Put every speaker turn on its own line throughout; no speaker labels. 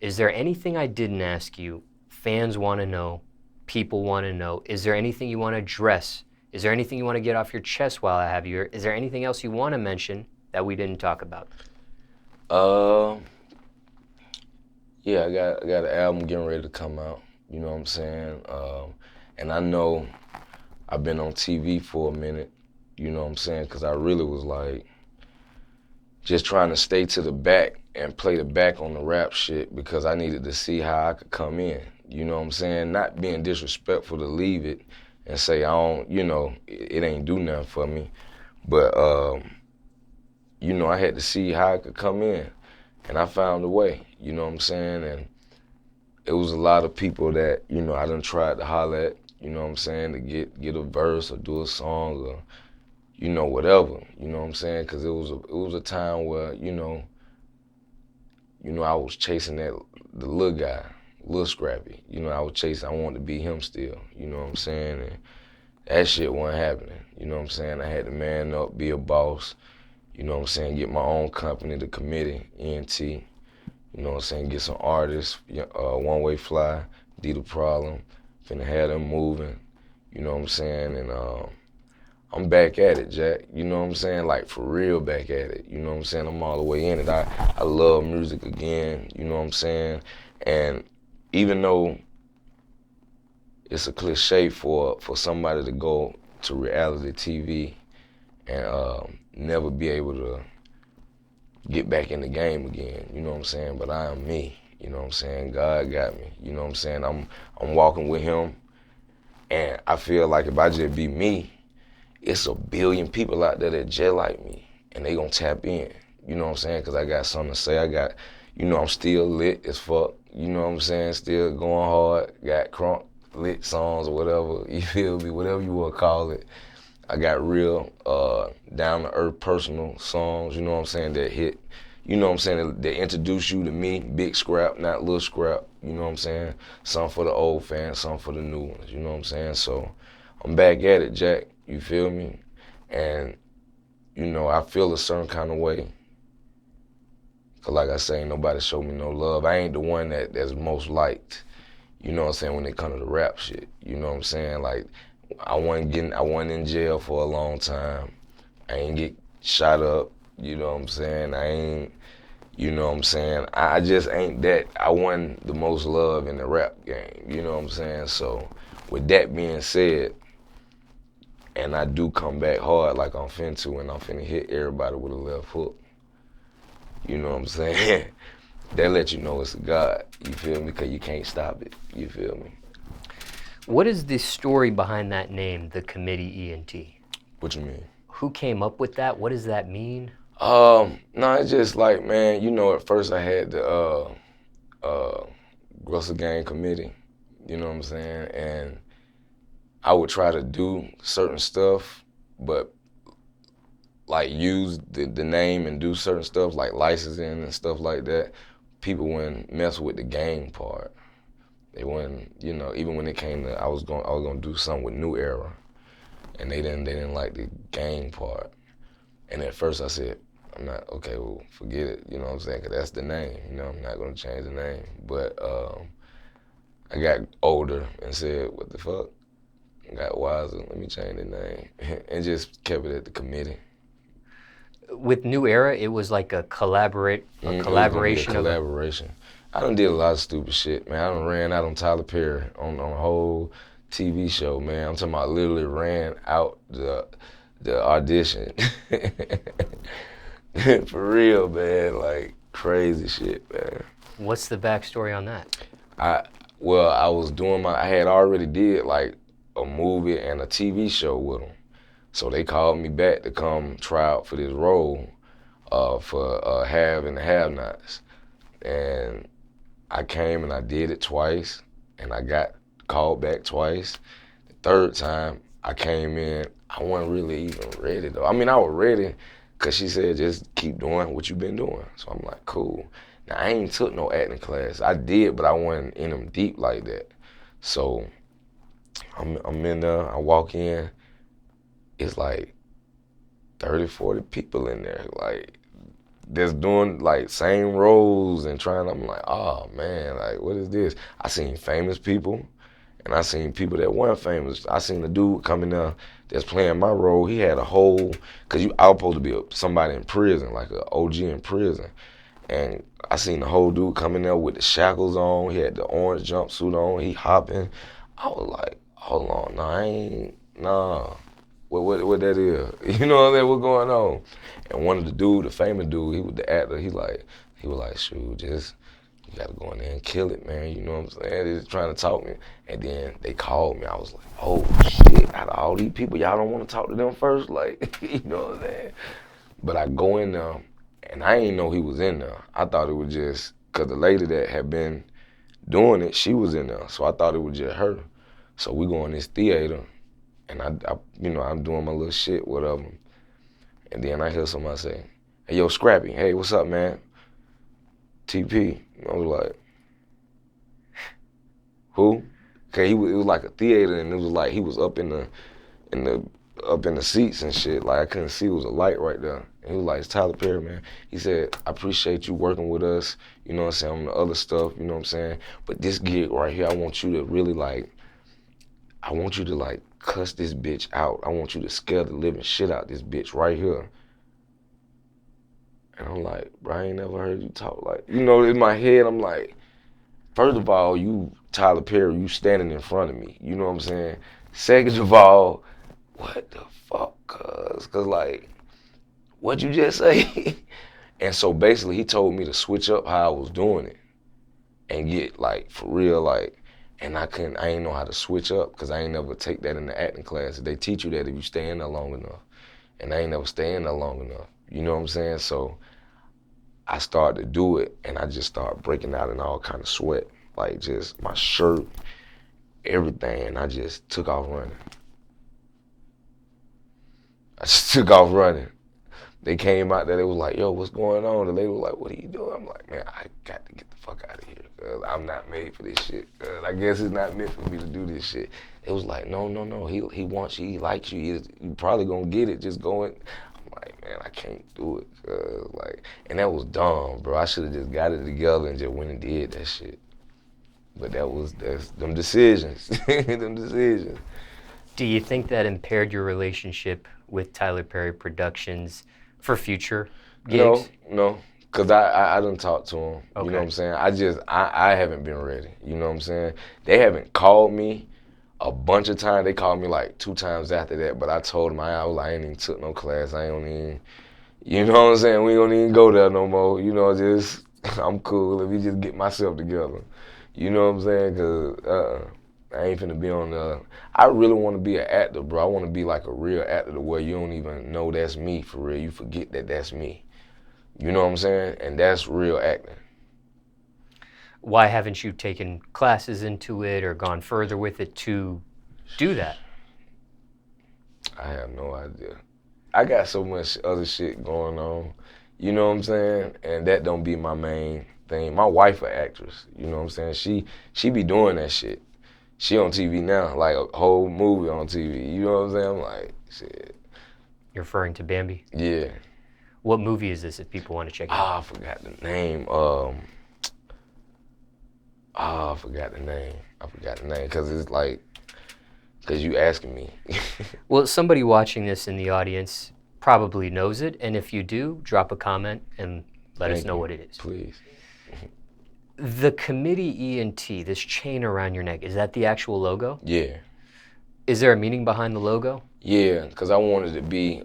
Is there anything I didn't ask you? Fans want to know, people want to know. Is there anything you want to address? Is there anything you want to get off your chest while I have you here? Is there anything else you want to mention that we didn't talk about?
Yeah, I got an album getting ready to come out. You know what I'm saying? And I know I've been on TV for a minute. You know what I'm saying? Because I really was like just trying to stay to the back and play the back on the rap shit because I needed to see how I could come in. You know what I'm saying? Not being disrespectful to leave it and say I don't, you know, it ain't do nothing for me. But, you know, I had to see how I could come in. And I found a way, you know what I'm saying? And it was a lot of people that, you know, I done tried to holler at, you know what I'm saying, to get a verse or do a song or, you know, whatever, you know what I'm saying? Because it was a time where, you know, I was chasing the little guy, Lil Scrappy. You know, I wanted to be him still, you know what I'm saying? And that shit wasn't happening, you know what I'm saying? I had to man up, be a boss, you know what I'm saying, get my own company, the committee, ENT, you know what I'm saying, get some artists, One Way Fly, D The Problem, finna have them moving, you know what I'm saying, and I'm back at it, Jack, you know what I'm saying, like for real back at it, you know what I'm saying, I'm all the way in it. I love music again, you know what I'm saying, and even though it's a cliche for somebody to go to reality TV and never be able to get back in the game again, you know what I'm saying, but I am me, you know what I'm saying, God got me, you know what I'm saying, I'm walking with him, and I feel like if I just be me, it's a billion people out there that just like me, and they gonna tap in, you know what I'm saying, because I got something to say, you know, I'm still lit as fuck, you know what I'm saying, still going hard, got crunk lit songs or whatever, you feel me, whatever you wanna call it. I got real down-to-earth personal songs, you know what I'm saying, that hit, you know what I'm saying, that introduce you to me, Big Scrap, not Lil Scrap, you know what I'm saying, some for the old fans, some for the new ones, you know what I'm saying, so I'm back at it, Jack, you feel me, and, you know, I feel a certain kind of way, because like I say, ain't nobody show me no love. I ain't the one that's most liked, you know what I'm saying, when it comes to the rap shit, you know what I'm saying, like, I wasn't in jail for a long time. I ain't get shot up, you know what I'm saying? I ain't, you know what I'm saying? I just ain't that. I wasn't the most loved in the rap game, you know what I'm saying? So with that being said, and I do come back hard like I'm finna to, and I'm finna hit everybody with a left hook. You know what I'm saying? That let you know it's a God, you feel me? Because you can't stop it, you feel me?
What is the story behind that name, the Committee ENT?
What you mean?
Who came up with that? What does that mean?
No, it's just like, man, you know, at first I had the Russell Gang Committee, you know what I'm saying? And I would try to do certain stuff, but like use the name and do certain stuff like licensing and stuff like that. People wouldn't mess with the game part. They wouldn't, you know, even when it came to I was gonna do something with New Era, and they didn't like the game part. And at first I said, I'm not, okay, well, forget it, you know what I'm saying, because that's the name, you know, I'm not gonna change the name. But I got older and said, what the fuck? I got wiser, let me change the name, and just kept it at the committee.
With New Era, it was like a collaboration.
It was gonna be a collaboration. I done did a lot of stupid shit, man. I done ran out on Tyler Perry on a whole TV show, man. I'm talking about literally ran out the audition. For real, man, like crazy shit, man.
What's the backstory on that?
I had already did like a movie and a TV show with them. So they called me back to come try out for this role for Have and the Have-Nots. And I came and I did it twice, and I got called back twice. The third time I came in, I wasn't really even ready though. I mean, I was ready because she said just keep doing what you've been doing. So I'm like, cool. Now, I ain't took no acting class. I did, but I wasn't in them deep like that. So I'm in there, I walk in, it's like 30, 40 people in there. Like, that's doing like same roles and trying. I'm like, oh man, like what is this? I seen famous people, and I seen people that weren't famous. I seen a dude coming there that's playing my role. He had a whole, cause I was supposed to be somebody in prison, like an OG in prison, and I seen the whole dude coming there with the shackles on. He had the orange jumpsuit on. He hopping. I was like, hold on, nah, I ain't, nah. What that is? You know what I mean? What's going on? And one of the dude, the famous dude, he was the actor. He was like, shoot, just you gotta go in there and kill it, man. You know what I'm saying? They just trying to talk me. And then they called me. I was like, oh shit! Out of all these people, y'all don't want to talk to them first, like, you know what I'm saying? But I go in there, and I ain't know he was in there. I thought it was just cause the lady that had been doing it, she was in there. So I thought it was just her. So we go in this theater. And I, you know, I'm doing my little shit, whatever. And then I hear somebody say, hey, yo, Scrappy, hey, what's up, man? TP. I was like, who? Okay, it was like a theater, and it was like he was up in the seats and shit. Like I couldn't see, it was a light right there. And he was like, it's Tyler Perry, man. He said, I appreciate you working with us, you know what I'm saying, on the other stuff, you know what I'm saying? But this gig right here, I want you to really like cuss this bitch out. I want you to scare the living shit out this bitch right here. And I'm like, bro, I ain't never heard you talk like, you know, in my head, I'm like, first of all, you, Tyler Perry, you standing in front of me. You know what I'm saying? Second of all, what the fuck, cuz like, what'd you just say? And so basically, he told me to switch up how I was doing it and get like, for real, like, and I ain't know how to switch up because I ain't never take that in the acting class. They teach you that if you stay in there long enough. And I ain't never stay in there long enough. You know what I'm saying? So I started to do it, and I just started breaking out in all kind of sweat. Like just my shirt, everything, and I just took off running. I just took off running. They came out there, they was like, yo, what's going on? The lady was like, what are you doing? I'm like, man, I got to get the fuck out of here, cause I'm not made for this shit. I guess it's not meant for me to do this shit. It was like, no, he wants you, he likes you, you probably gonna get it, just go in. I'm like, man, I can't do it, like, and that was dumb, bro. I should have just got it together and just went and did that shit. But that's them decisions, them decisions.
Do you think that impaired your relationship with Tyler Perry Productions for future gigs?
No, cause I done talked to him.
Okay.
You know what I'm saying? I haven't been ready. You know what I'm saying? They haven't called me a bunch of times. They called me like 2 times after that, but I told them I was like, I ain't even took no class. I ain't even, you know what I'm saying? We don't even go there no more. You know, just I'm cool. Let me just get myself together. You know what I'm saying? Cause I ain't finna be on the. I really want to be an actor, bro. I want to be like a real actor to where you don't even know that's me for real. You forget that that's me. You know what I'm saying? And that's real acting.
Why haven't you taken classes into it or gone further with it to do that?
I have no idea. I got so much other shit going on. You know what I'm saying? And that don't be my main thing. My wife an actress. You know what I'm saying? She be doing that shit. She on TV now, like a whole movie on TV. You know what I'm saying? I'm like, shit.
You're referring to Bambi?
Yeah.
What movie is this if people want to check it out?
I forgot the name. I forgot the name. Because it's like, because you asking me.
Well, somebody watching this in the audience probably knows it. And if you do, drop a comment and let us know what it is.
Please.
The committee ENT, this chain around your neck, is that the actual logo?
Yeah.
Is there a meaning behind the logo?
Yeah, because I wanted to be,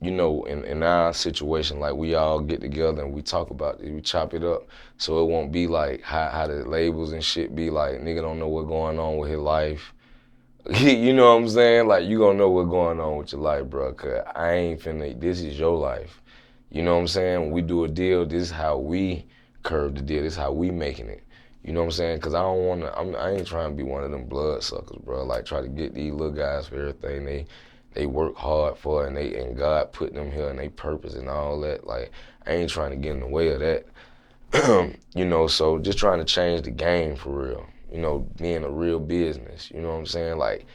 you know, in our situation, like we all get together and we talk about it, we chop it up, so it won't be like how the labels and shit be like, nigga don't know what's going on with his life. You know what I'm saying? Like, you gonna know what's going on with your life, bro, because I ain't finna, this is your life. You know what I'm saying? When we do a deal, this is how we curve the deal. This is how we making it. You know what I'm saying? Because I ain't trying to be one of them blood suckers, bro. Like, try to get these little guys for everything. They work hard for it, and God put them here and they purpose and all that. Like, I ain't trying to get in the way of that. You know, so just trying to change the game for real. You know, being a real business. You know what I'm saying? Like,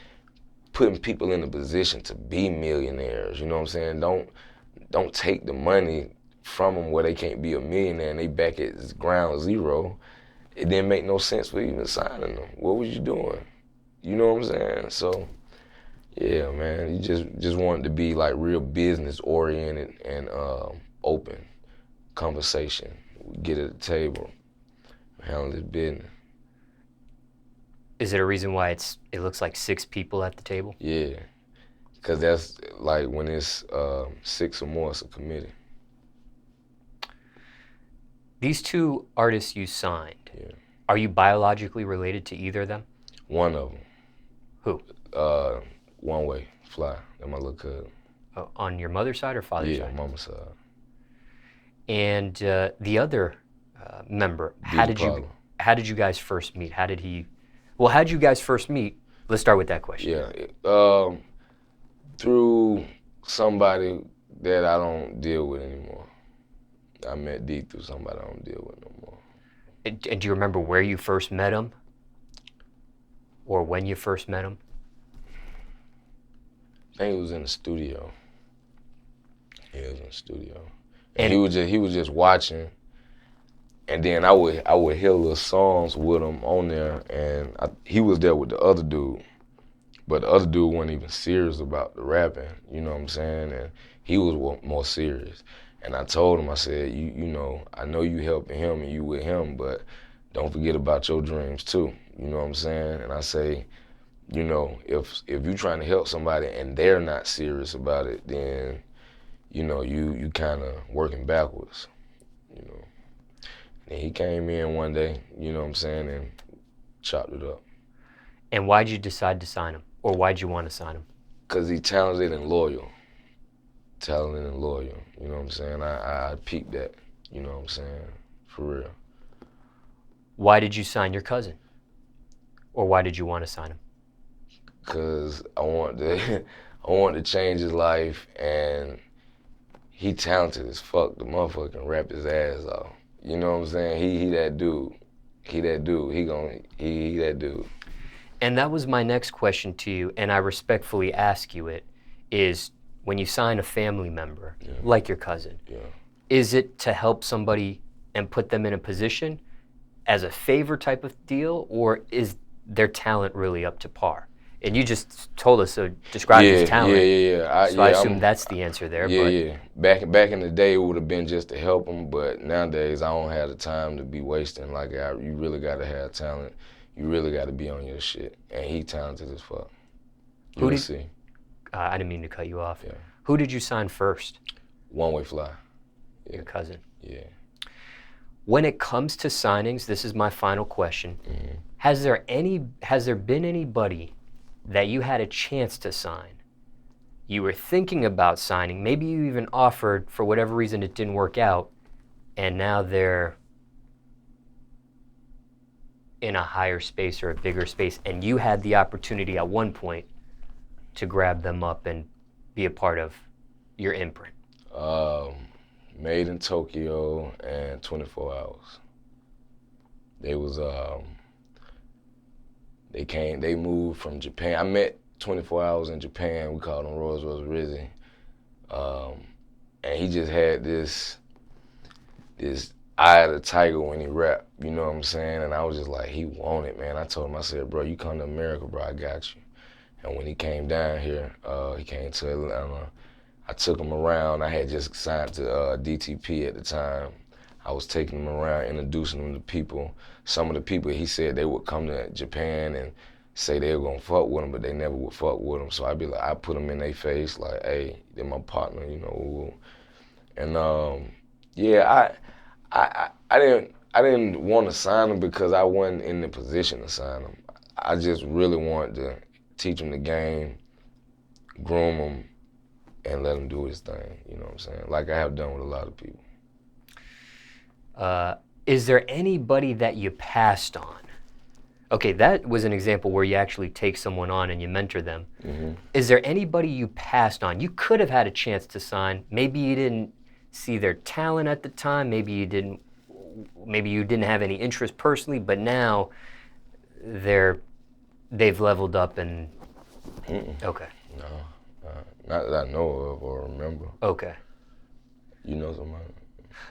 putting people in a position to be millionaires. You know what I'm saying? Don't take the money from them where they can't be a millionaire and they back at ground zero, it didn't make no sense for even signing them. What was you doing? You know what I'm saying? So, yeah, man, you just wanted to be like real business oriented and open conversation. Get at the table, handle this business.
Is it a reason why it looks like 6 people at the table?
Yeah, because that's like when it's 6 or more, it's a committee.
These 2 artists you signed,
Yeah.
are you biologically related to either of them?
One of them.
Who?
One Way, Fly. That's my little cousin.
On your mother's side or father's side?
Yeah, mama's side.
And the other member, how did you guys first meet? How did you guys first meet? Let's start with that question.
Yeah, through somebody that I don't deal with anymore. I met D through somebody I don't deal with no more.
And do you remember where you first met him? Or when you first met him?
I think it was in the studio. Yeah, it was in the studio. And he was just watching, and then I would hear little songs with him on there, and he was there with the other dude, but the other dude wasn't even serious about the rapping, you know what I'm saying? And he was more serious. And I told him, I said, you know, I know you helping him and you with him, but don't forget about your dreams too, you know what I'm saying? And I say, you know, if you're trying to help somebody and they're not serious about it, then you know, you kind of working backwards, you know. And he came in one day, you know what I'm saying, and chopped it up.
And why'd you decide to sign him? Or why'd you want to sign him?
Because he's talented and loyal. Talented and loyal, you know what I'm saying? I peeped that, you know what I'm saying, for real.
Why did you sign your cousin? Or why did you want to sign him?
Because I want to change his life, and he talented as fuck. The motherfucker can rap his ass off. You know what I'm saying? He that dude. He that dude. He that dude.
And that was my next question to you, and I respectfully ask you it, is when you sign a family member, like your cousin, is it to help somebody and put them in a position as a favor type of deal, or is their talent really up to par? And you just told us, so describe his talent. I assume that's the answer there.
Yeah. Back in the day, it would have been just to help him, but nowadays I don't have the time to be wasting. Like, you really got to have talent. You really got to be on your shit. And he talented as fuck. You'll see.
I didn't mean to cut you off.
Yeah.
Who did you sign first?
One Way Fly. Yeah.
Your cousin.
Yeah.
When it comes to signings, this is my final question.
Mm-hmm.
Has there been anybody that you had a chance to sign, you were thinking about signing, maybe you even offered, for whatever reason it didn't work out, and now they're in a higher space or a bigger space, and you had the opportunity at one point to grab them up and be a part of your imprint?
MadeinTYO and 24 Hours. They moved from Japan. I met 24 Hours in Japan. We called him Rolls Rizzy. And he just had this eye of the tiger when he rapped, you know what I'm saying? And I was just like, he want it, man. I told him, I said, bro, you come to America, bro, I got you. And when he came down here, he came to Atlanta. I took him around. I had just signed to DTP at the time. I was taking him around, introducing him to people. Some of the people, he said they would come to Japan and say they were gonna fuck with him, but they never would fuck with him. So I'd be like, I put them in their face, like, hey, they're my partner, you know. And yeah, I didn't want to sign him because I wasn't in the position to sign him. I just really wanted to teach him the game, groom him, and let him do his thing, you know what I'm saying? Like I have done with a lot of people.
Is there anybody that you passed on? Okay, that was an example where you actually take someone on and you mentor them.
Mm-hmm.
Is there anybody you passed on? You could have had a chance to sign. Maybe you didn't see their talent at the time. Maybe you didn't have any interest personally, but now they've leveled up and okay.
No, not that I know of or remember.
Okay.
You know somebody?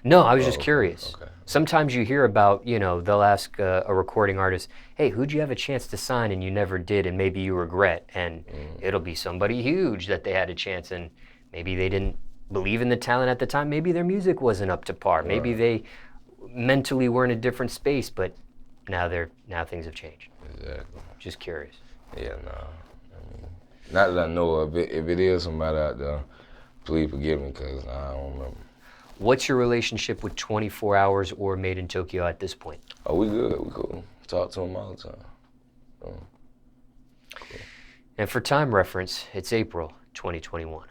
No, I was
Oh,
just
okay,
curious.
okay.
Sometimes you hear about, they'll ask a recording artist, hey, who'd you have a chance to sign and you never did and maybe you regret? And it'll be somebody huge that they had a chance and maybe they didn't believe in the talent at the time. Maybe their music wasn't up to par. Maybe they mentally were in a different space, but now things have changed.
Exactly.
Just curious.
Yeah, nah. I mean, not that I know of. If it is somebody out there, please forgive me, because I don't remember.
What's your relationship with 24 Hours or MadeinTYO at this point?
Oh, we good. We cool. Talk to them all the time. Cool.
And for time reference, it's April 2021.